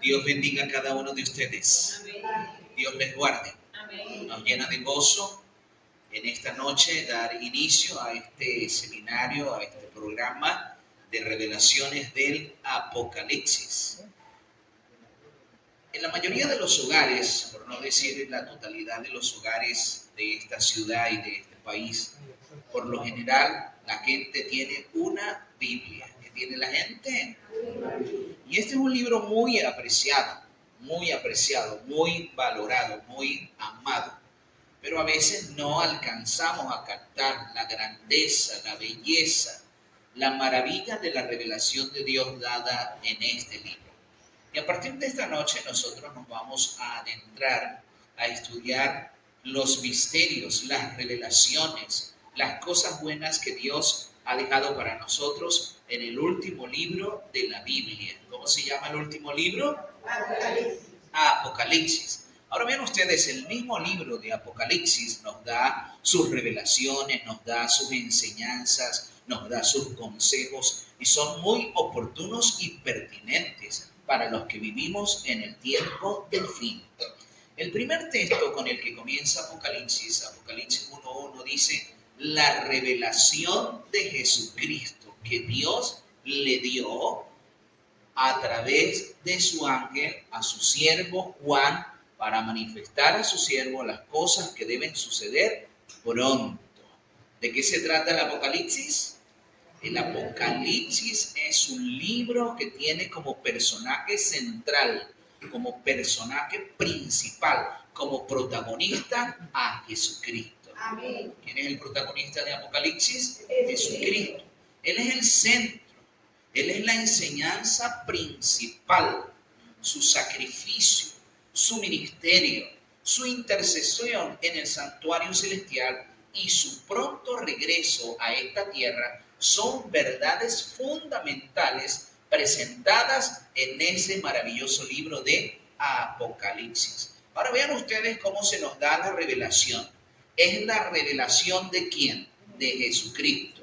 Dios bendiga a cada uno de ustedes. Dios les guarde. Nos llena de gozo en esta noche dar inicio a este seminario, a este programa de revelaciones del Apocalipsis. En la mayoría de los hogares, por no decir en la totalidad de los hogares de esta ciudad y de este país, por lo general la gente tiene una Biblia. ¿Qué tiene la gente? Y este es un libro muy apreciado, muy valorado, muy amado. Pero a veces no alcanzamos a captar la grandeza, la belleza, la maravilla de la revelación de Dios dada en este libro. Y a partir de esta noche nosotros nos vamos a adentrar a estudiar los misterios, las revelaciones, las cosas buenas que Dios ha dejado para nosotros en el último libro de la Biblia. ¿Cómo se llama el último libro? Apocalipsis. Apocalipsis. Ahora vean ustedes, el mismo libro de Apocalipsis nos da sus revelaciones, nos da sus enseñanzas, nos da sus consejos y son muy oportunos y pertinentes para los que vivimos en el tiempo del fin. El primer texto con el que comienza Apocalipsis, Apocalipsis 1.1, dice: la revelación de Jesucristo que Dios le dio a través de su ángel a su siervo Juan, para manifestar a su siervo las cosas que deben suceder pronto. ¿De qué se trata el Apocalipsis? El Apocalipsis es un libro que tiene como personaje central, como personaje principal, como protagonista a Jesucristo. Amén. ¿Quién es el protagonista de Apocalipsis? Jesucristo. Él es el centro. Él es la enseñanza principal, su sacrificio, su ministerio, su intercesión en el santuario celestial y su pronto regreso a esta tierra son verdades fundamentales presentadas en ese maravilloso libro de Apocalipsis. Ahora vean ustedes cómo se nos da la revelación. ¿Es la revelación de quién? De Jesucristo.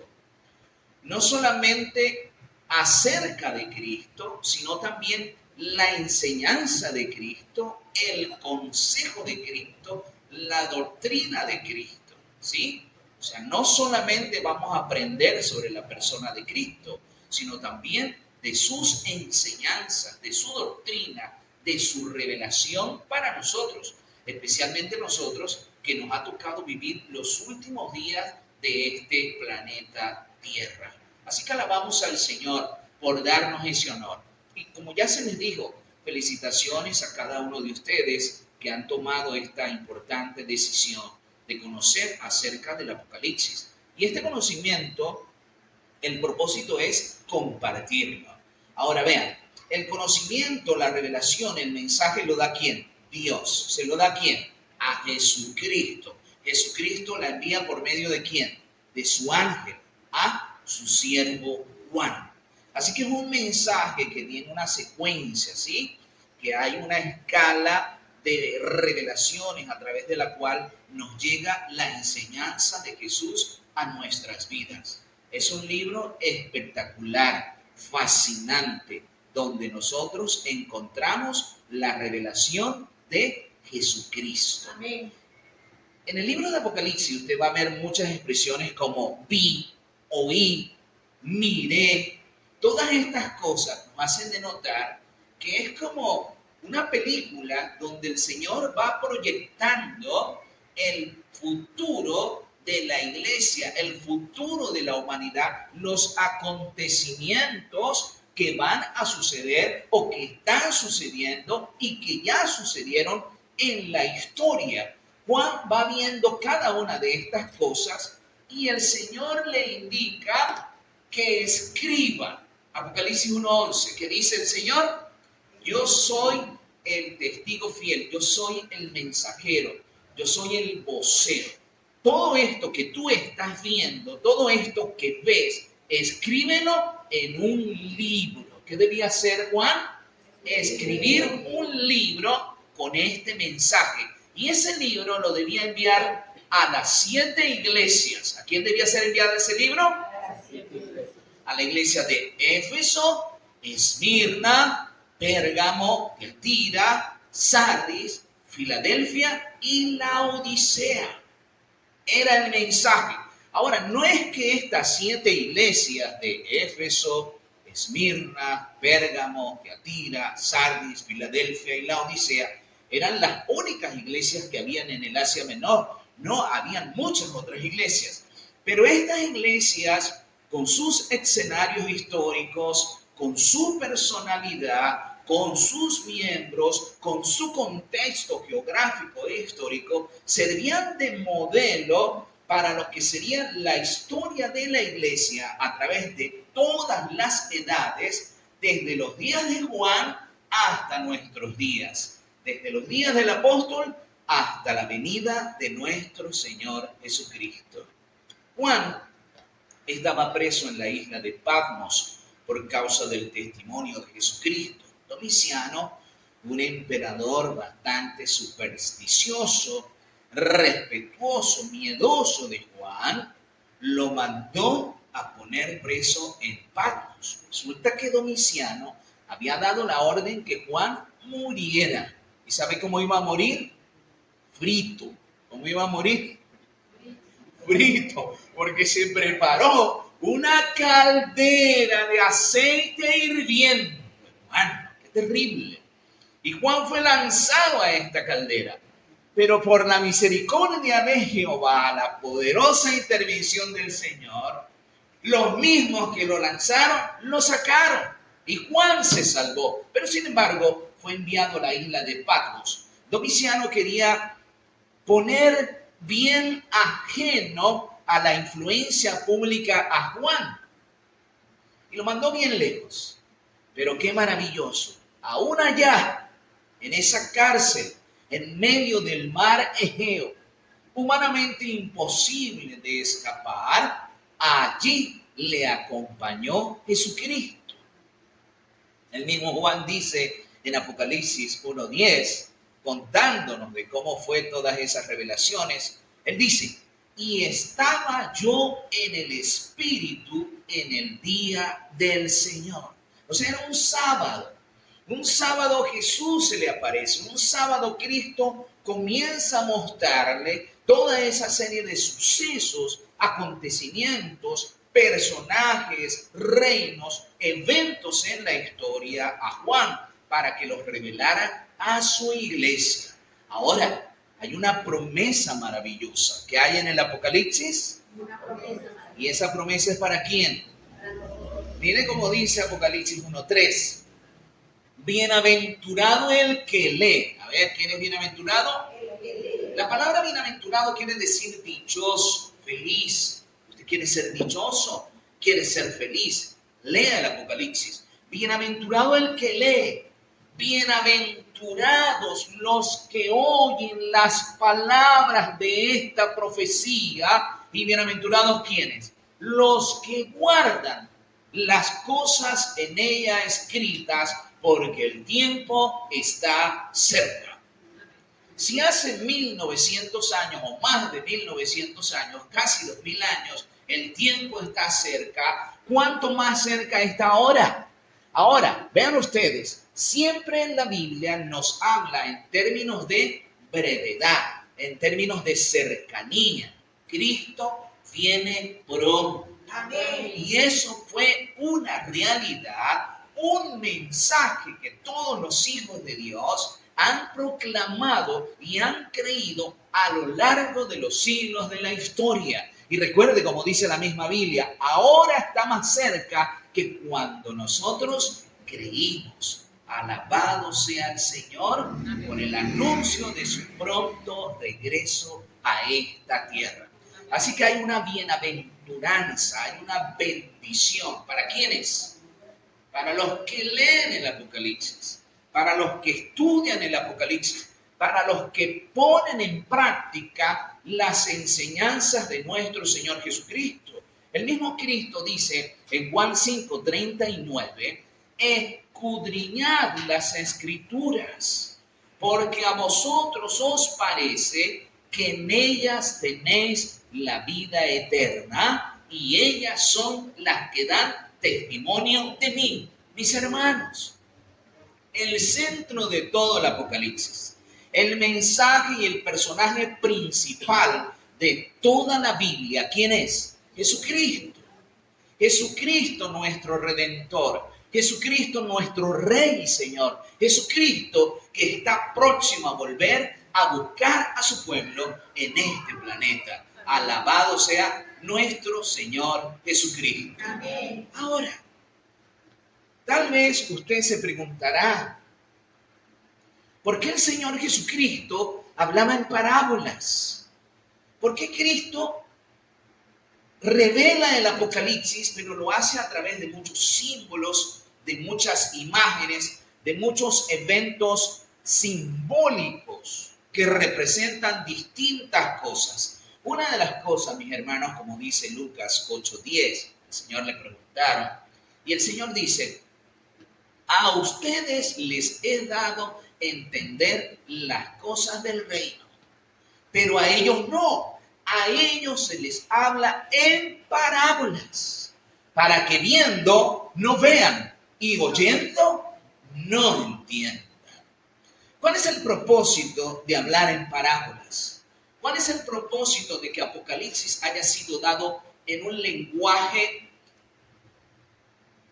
No solamente acerca de Cristo, sino también la enseñanza de Cristo, el consejo de Cristo, la doctrina de Cristo, ¿sí? O sea, no solamente vamos a aprender sobre la persona de Cristo, sino también de sus enseñanzas, de su doctrina, de su revelación para nosotros, especialmente nosotros que nos ha tocado vivir los últimos días de este planeta Tierra. Así que alabamos al Señor por darnos ese honor. Y como ya se les dijo, felicitaciones a cada uno de ustedes que han tomado esta importante decisión de conocer acerca del Apocalipsis. Y este conocimiento, el propósito es compartirlo. Ahora vean, el conocimiento, la revelación, el mensaje lo da ¿quién? Dios. ¿Se lo da a quién? A Jesucristo. Jesucristo la envía por medio de ¿quién? De su ángel, a su siervo Juan. Así que es un mensaje que tiene una secuencia, ¿sí? Que hay una escala de revelaciones a través de la cual nos llega la enseñanza de Jesús a nuestras vidas. Es un libro espectacular, fascinante, donde nosotros encontramos la revelación de Jesucristo. Amén. En el libro de Apocalipsis usted va a ver muchas expresiones como vi, oí, miré. Todas estas cosas nos hacen denotar que es como una película donde el Señor va proyectando el futuro de la iglesia, el futuro de la humanidad, los acontecimientos que van a suceder o que están sucediendo y que ya sucedieron en la historia. Juan va viendo cada una de estas cosas y el Señor le indica que escriba. Apocalipsis 1:11, que dice el Señor: yo soy el testigo fiel, yo soy el mensajero, yo soy el vocero. Todo esto que tú estás viendo, todo esto que ves, escríbelo en un libro. ¿Qué debía hacer Juan? Escribir un libro con este mensaje. Y ese libro lo debía enviar a las 7 iglesias. ¿A quién debía ser enviado ese libro? A la iglesia de Éfeso, Esmirna, Pérgamo, Tiatira, Sardis, Filadelfia y Laodicea. Era el mensaje. Ahora, no es que estas 7 iglesias de Éfeso, Esmirna, Pérgamo, Tiatira, Sardis, Filadelfia y Laodicea eran las únicas iglesias que habían en el Asia Menor. No, habían muchas otras iglesias. Pero estas iglesias, con sus escenarios históricos, con su personalidad, con sus miembros, con su contexto geográfico e histórico, servían de modelo para lo que sería la historia de la iglesia a través de todas las edades, desde los días de Juan hasta nuestros días, desde los días del apóstol hasta la venida de nuestro Señor Jesucristo. Juan estaba preso en la isla de Patmos por causa del testimonio de Jesucristo. Domiciano, un emperador bastante supersticioso, respetuoso, miedoso de Juan, lo mandó a poner preso en Patmos. Resulta que Domiciano había dado la orden que Juan muriera. ¿Y sabe cómo iba a morir? Frito. ¿Cómo iba a morir? Frito, porque se preparó una caldera de aceite hirviendo. Hermano, qué terrible. Y Juan fue lanzado a esta caldera. Pero por la misericordia de Jehová, la poderosa intervención del Señor, los mismos que lo lanzaron, lo sacaron. Y Juan se salvó. Pero sin embargo, fue enviado a la isla de Patmos. Domiciano quería poner bien ajeno a la influencia pública a Juan. Y lo mandó bien lejos. Pero qué maravilloso. Aún allá, en esa cárcel, en medio del mar Egeo, humanamente imposible de escapar, allí le acompañó Jesucristo. El mismo Juan dice en Apocalipsis 1:10, contándonos de cómo fue todas esas revelaciones, él dice, y estaba yo en el Espíritu en el día del Señor. O sea, era un sábado. Un sábado Jesús se le aparece, un sábado Cristo comienza a mostrarle toda esa serie de sucesos, acontecimientos, personajes, reinos, eventos en la historia a Juan para que los revelara a su iglesia. Ahora, hay una promesa maravillosa que hay en el Apocalipsis. ¿Y esa promesa es para quién? Mire cómo dice Apocalipsis 1:3. Bienaventurado el que lee. A ver, ¿quién es bienaventurado? La palabra bienaventurado quiere decir dichoso, feliz. ¿Usted quiere ser dichoso? ¿Quiere ser feliz? Lea el Apocalipsis. Bienaventurado el que lee. Bienaventurados los que oyen las palabras de esta profecía. ¿Y bienaventurados quiénes? Los que guardan las cosas en ella escritas, porque el tiempo está cerca. Si hace 1900 años o más de 1900 años, casi 2000 años, el tiempo está cerca, ¿cuánto más cerca está ahora? Ahora, vean ustedes, siempre en la Biblia nos habla en términos de brevedad, en términos de cercanía. Cristo viene pronto. Amén. Y eso fue una realidad, un mensaje que todos los hijos de Dios han proclamado y han creído a lo largo de los siglos de la historia. Y recuerde, como dice la misma Biblia, ahora está más cerca que cuando nosotros creímos. Alabado sea el Señor por el anuncio de su pronto regreso a esta tierra. Así que hay una bienaventuranza, hay una bendición. ¿Para quiénes? Para los que leen el Apocalipsis, para los que estudian el Apocalipsis, para los que ponen en práctica las enseñanzas de nuestro Señor Jesucristo. El mismo Cristo dice en Juan 5:39, escudriñad las Escrituras, porque a vosotros os parece que en ellas tenéis la vida eterna, y ellas son las que dan testimonio de mí. Mis hermanos, el centro de todo el Apocalipsis. El mensaje y el personaje principal de toda la Biblia, ¿quién es? Jesucristo. Jesucristo nuestro Redentor. Jesucristo nuestro Rey y Señor. Jesucristo que está próximo a volver a buscar a su pueblo en este planeta. Alabado sea nuestro Señor Jesucristo. Amén. Ahora, tal vez usted se preguntará, ¿por qué el Señor Jesucristo hablaba en parábolas? ¿Por qué Cristo revela el Apocalipsis, pero lo hace a través de muchos símbolos, de muchas imágenes, de muchos eventos simbólicos que representan distintas cosas? Una de las cosas, mis hermanos, como dice Lucas 8:10, el Señor le preguntaron, y el Señor dice, a ustedes les he dado entender las cosas del reino, pero a ellos no. A ellos se les habla en parábolas, para que viendo no vean y oyendo no entiendan. ¿Cuál es el propósito de hablar en parábolas? ¿Cuál es el propósito de que Apocalipsis haya sido dado en un lenguaje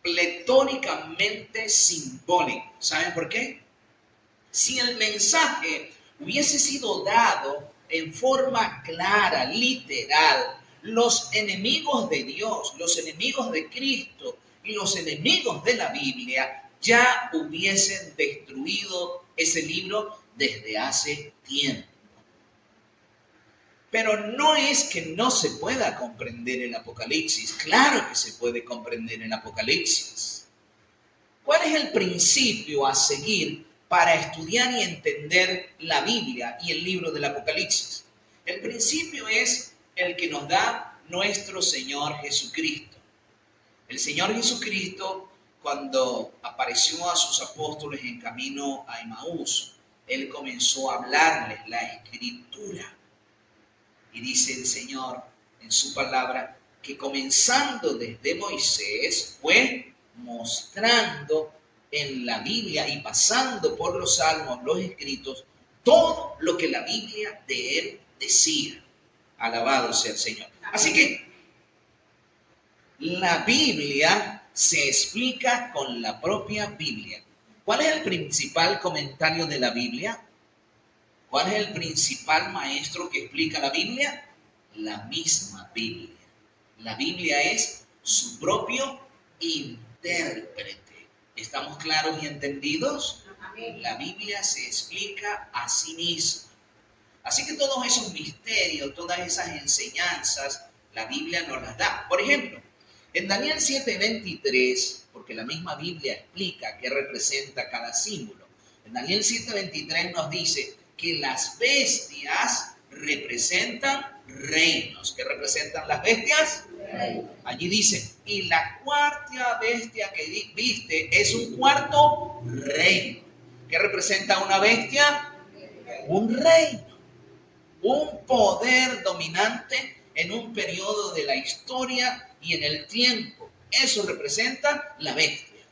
pletóricamente simbólico? ¿Saben por qué? Si el mensaje hubiese sido dado en forma clara, literal, los enemigos de Dios, los enemigos de Cristo y los enemigos de la Biblia ya hubiesen destruido ese libro desde hace tiempo. Pero no es que no se pueda comprender el Apocalipsis. Claro que se puede comprender el Apocalipsis. ¿Cuál es el principio a seguir para estudiar y entender la Biblia y el libro del Apocalipsis? El principio es el que nos da nuestro Señor Jesucristo. El Señor Jesucristo, cuando apareció a sus apóstoles en camino a Emaús, Él comenzó a hablarles la Escritura. Y dice el Señor en su palabra que comenzando desde Moisés fue mostrando en la Biblia y pasando por los salmos, los escritos, todo lo que la Biblia de él decía. Alabado sea el Señor. Así que la Biblia se explica con la propia Biblia. ¿Cuál es el principal comentario de la Biblia? ¿Cuál es el principal maestro que explica la Biblia? La misma Biblia. La Biblia es su propio intérprete. ¿Estamos claros y entendidos? La Biblia se explica a sí misma. Así que todos esos misterios, todas esas enseñanzas, la Biblia nos las da. Por ejemplo, en Daniel 7:23, porque la misma Biblia explica qué representa cada símbolo. En Daniel 7:23 nos dice que las bestias representan reinos. ¿Qué representan las bestias? Allí dice, y la cuarta bestia que viste es un cuarto reino. ¿Qué representa una bestia? Un reino. Un poder dominante en un periodo de la historia y en el tiempo. Eso representa la bestia.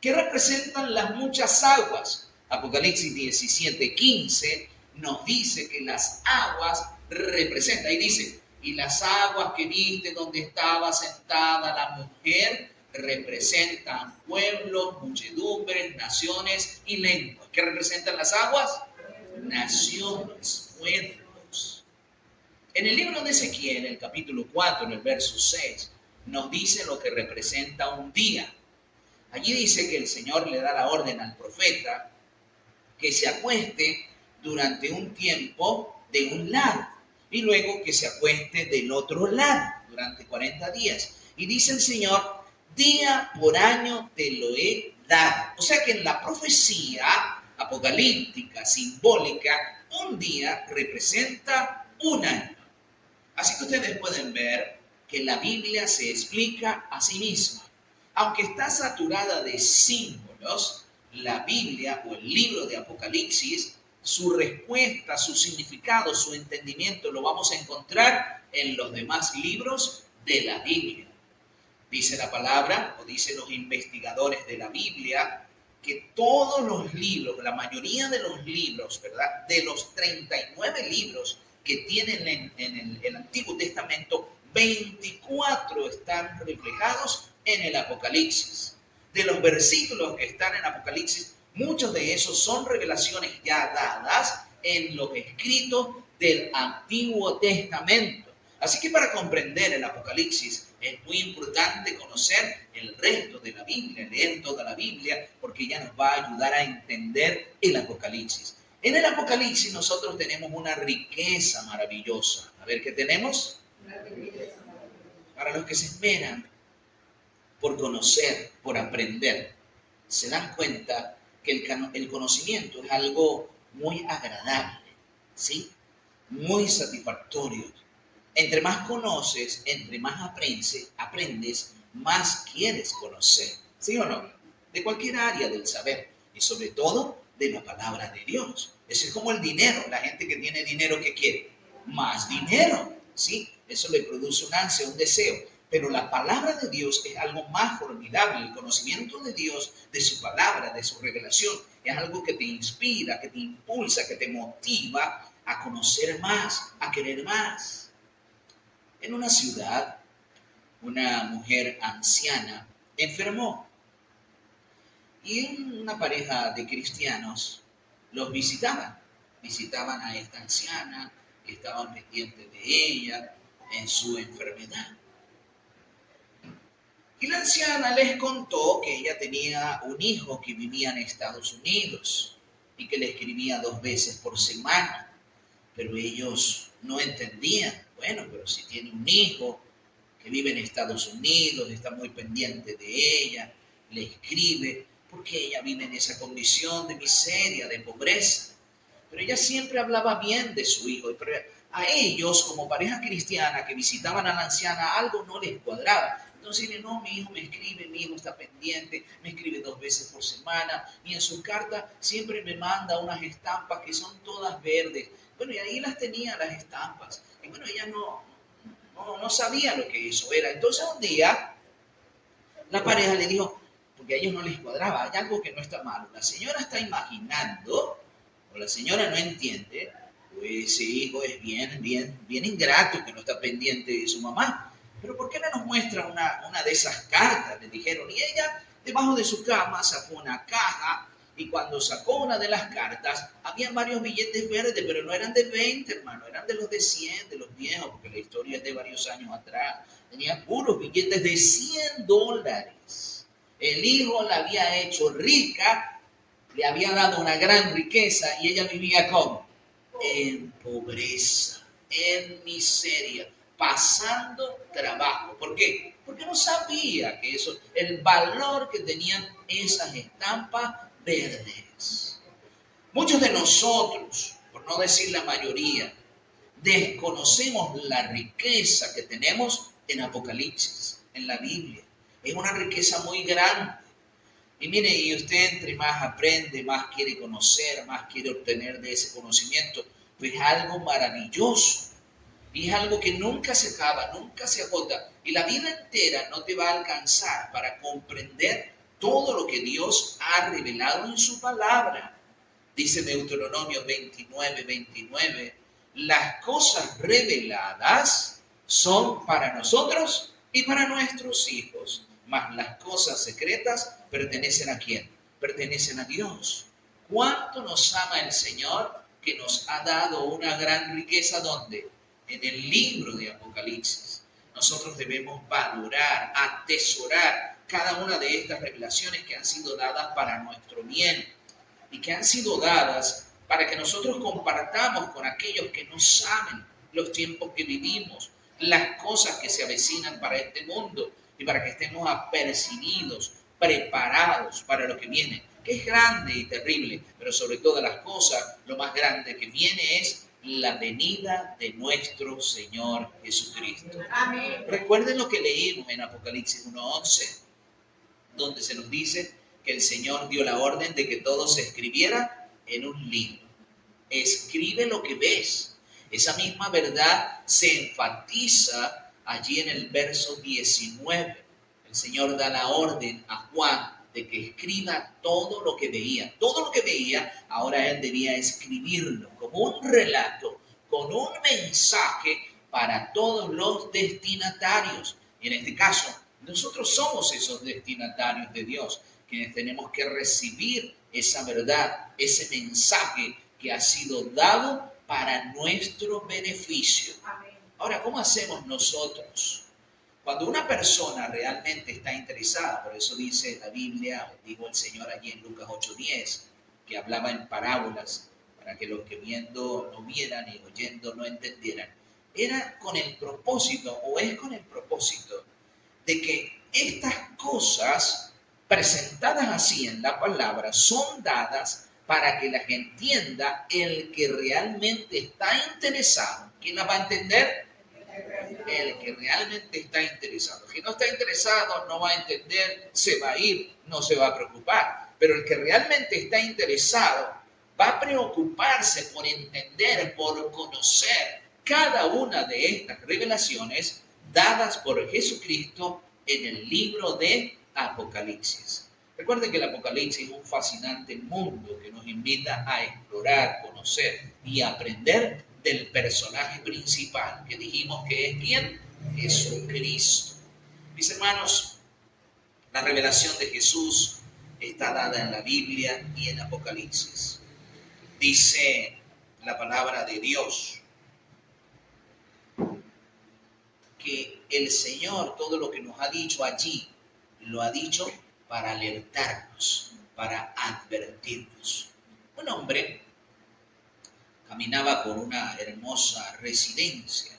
¿Qué representan las muchas aguas? Apocalipsis 17:15 nos dice que las aguas representan, y dice, y las aguas que viste donde estaba sentada la mujer representan pueblos, muchedumbres, naciones y lenguas. ¿Qué representan las aguas? Naciones, pueblos. En el libro de Ezequiel, el capítulo 4, en el verso 6, nos dice lo que representa un día. Allí dice que el Señor le da la orden al profeta que se acueste durante un tiempo de un lado y luego que se acueste del otro lado durante 40 días. Y dice el Señor, día por año te lo he dado. O sea que en la profecía apocalíptica, simbólica, un día representa un año. Así que ustedes pueden ver que la Biblia se explica a sí misma. Aunque está saturada de símbolos, la Biblia o el libro de Apocalipsis, su respuesta, su significado, su entendimiento lo vamos a encontrar en los demás libros de la Biblia. Dice la palabra, o dicen los investigadores de la Biblia, que todos los libros, la mayoría de los libros, ¿verdad? De los 39 libros que tienen en el Antiguo Testamento, 24 están reflejados en el Apocalipsis. De los versículos que están en Apocalipsis, muchos de esos son revelaciones ya dadas en los escritos del Antiguo Testamento. Así que para comprender el Apocalipsis es muy importante conocer el resto de la Biblia, leer toda la Biblia, porque ella nos va a ayudar a entender el Apocalipsis. En el Apocalipsis nosotros tenemos una riqueza maravillosa. A ver, ¿qué tenemos? Para los que se esmeran por conocer, por aprender, se dan cuenta que el conocimiento es algo muy agradable, ¿sí? Muy satisfactorio. Entre más conoces, entre más aprendes, más quieres conocer. ¿Sí o no? De cualquier área del saber. Y sobre todo de la palabra de Dios. Eso es como el dinero. La gente que tiene dinero, ¿qué quiere? Más dinero. ¿Sí? Eso le produce un ansia, un deseo. Pero la palabra de Dios es algo más formidable. El conocimiento de Dios, de su palabra, de su revelación, es algo que te inspira, que te impulsa, que te motiva a conocer más, a querer más. En una ciudad, una mujer anciana enfermó y una pareja de cristianos los visitaban a esta anciana, estaban pendientes de ella en su enfermedad. Y la anciana les contó que ella tenía un hijo que vivía en Estados Unidos y que le escribía 2 veces por semana, pero ellos no entendían. Bueno, pero si tiene un hijo que vive en Estados Unidos, está muy pendiente de ella, le escribe, porque ella vive en esa condición de miseria, de pobreza. Pero ella siempre hablaba bien de su hijo, pero a ellos, como pareja cristiana que visitaban a la anciana, algo no les cuadraba. Entonces, no, mi hijo me escribe, mi hijo está pendiente, me escribe 2 veces por semana, y en su carta siempre me manda unas estampas que son todas verdes. Bueno, y ahí las tenía las estampas. Y bueno, ella no sabía lo que eso era. Entonces un día la pareja le dijo, porque a ellos no les cuadraba, hay algo que no está mal. La señora está imaginando, o la señora no entiende, pues ese hijo es bien ingrato que no está pendiente de su mamá. Pero ¿por qué no nos muestra una de esas cartas? Le dijeron. Y ella, debajo de su cama, sacó una caja. Y cuando sacó una de las cartas, había varios billetes verdes, pero no eran de 20, hermano, eran de los de 100, de los viejos, porque la historia es de varios años atrás. Tenía puros billetes de $100. El hijo la había hecho rica, le había dado una gran riqueza y ella vivía ¿cómo? En pobreza, en miseria, pasando trabajo. ¿Por qué? Porque no sabía que eso, el valor que tenían esas estampas verdes. Muchos de nosotros, por no decir la mayoría, desconocemos la riqueza que tenemos en Apocalipsis, en la Biblia. Es una riqueza muy grande. Y mire, y usted entre más aprende, más quiere conocer, más quiere obtener de ese conocimiento, pues es algo maravilloso. Y es algo que nunca se acaba, nunca se agota. Y la vida entera no te va a alcanzar para comprender todo lo que Dios ha revelado en su palabra. Dice Deuteronomio 29, las cosas reveladas son para nosotros y para nuestros hijos, mas las cosas secretas pertenecen ¿a quién? Pertenecen a Dios. ¿Cuánto nos ama el Señor que nos ha dado una gran riqueza? ¿Dónde? En el libro de Apocalipsis. Nosotros debemos valorar, atesorar cada una de estas revelaciones que han sido dadas para nuestro bien y que han sido dadas para que nosotros compartamos con aquellos que no saben los tiempos que vivimos, las cosas que se avecinan para este mundo y para que estemos apercibidos, preparados para lo que viene, que es grande y terrible, pero sobre todas las cosas, lo más grande que viene es la venida de nuestro Señor Jesucristo. Amén. Recuerden lo que leímos en Apocalipsis 1:11, donde se nos dice que el Señor dio la orden de que todo se escribiera en un libro. Escribe lo que ves. Esa misma verdad se enfatiza allí en el verso 19. El Señor da la orden a Juan de que escriba todo lo que veía. Todo lo que veía, ahora él debía escribirlo como un relato, con un mensaje para todos los destinatarios. Y en este caso, nosotros somos esos destinatarios de Dios, quienes tenemos que recibir esa verdad, ese mensaje que ha sido dado para nuestro beneficio. Ahora, ¿cómo hacemos nosotros? Cuando una persona realmente está interesada, por eso dice la Biblia, dijo el Señor allí en Lucas 8:10, que hablaba en parábolas, para que los que viendo no vieran y oyendo no entendieran, era con el propósito, o es con el propósito, de que estas cosas presentadas así en la palabra son dadas para que la gente entienda el que realmente está interesado. ¿Quién la va a entender? El que realmente está interesado. El que no está interesado no va a entender, se va a ir, no se va a preocupar. Pero el que realmente está interesado va a preocuparse por entender, por conocer cada una de estas revelaciones dadas por Jesucristo en el libro de Apocalipsis. Recuerden que el Apocalipsis es un fascinante mundo que nos invita a explorar, conocer y aprender del personaje principal, que dijimos que es ¿quién? Jesucristo. Mis hermanos, la revelación de Jesús está dada en la Biblia y en Apocalipsis. Dice la palabra de Dios que el Señor, todo lo que nos ha dicho allí, lo ha dicho para alertarnos, para advertirnos. Un hombre caminaba por una hermosa residencia.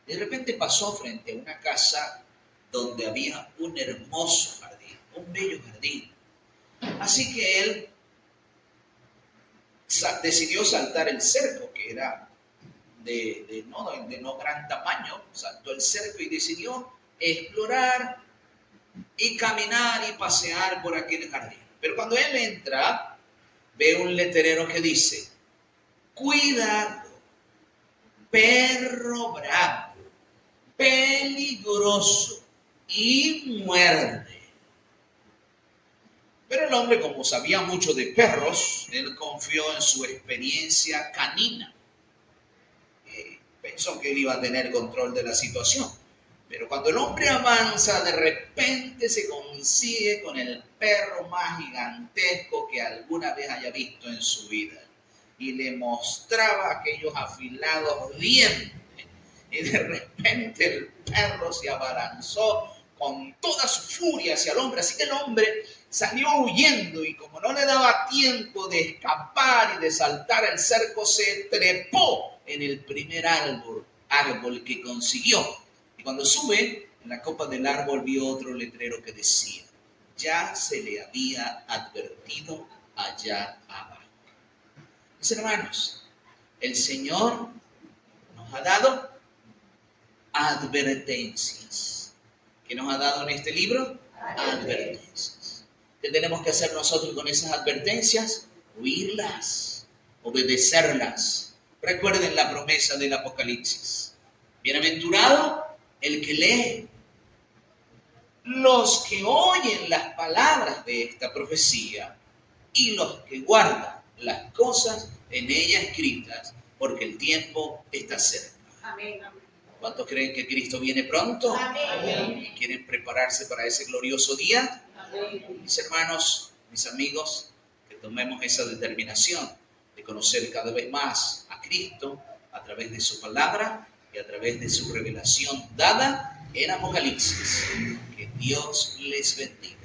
De repente pasó frente a una casa donde había un hermoso jardín, un bello jardín. Así que él decidió saltar el cerco, que era de no gran tamaño. Saltó el cerco y decidió explorar y caminar y pasear por aquel jardín. Pero cuando él entra, ve un letrero que dice: cuidado, perro bravo, peligroso y muerde. Pero el hombre, como sabía mucho de perros, él confió en su experiencia canina. Pensó que él iba a tener control de la situación. Pero cuando el hombre avanza, de repente se consigue con el perro más gigantesco que alguna vez haya visto en su vida. Y le mostraba aquellos afilados dientes. Y de repente el perro se abalanzó con toda su furia hacia el hombre. Así que el hombre salió huyendo y como no le daba tiempo de escapar y de saltar el cerco, se trepó en el primer árbol que consiguió. Y cuando sube, en la copa del árbol vio otro letrero que decía: ya se le había advertido allá abajo. Mis hermanos, el Señor nos ha dado advertencias. ¿Qué nos ha dado en este libro? Advertencias. ¿Qué tenemos que hacer nosotros con esas advertencias? Oírlas, obedecerlas. Recuerden la promesa del Apocalipsis. Bienaventurado el que lee. Los que oyen las palabras de esta profecía y los que guardan las cosas en ella escritas, porque el tiempo está cerca. Amén. ¿Cuántos creen que Cristo viene pronto? Amén. ¿Y quieren prepararse para ese glorioso día? Amén. Mis hermanos, mis amigos, que tomemos esa determinación de conocer cada vez más a Cristo a través de su palabra y a través de su revelación dada en Apocalipsis. Que Dios les bendiga.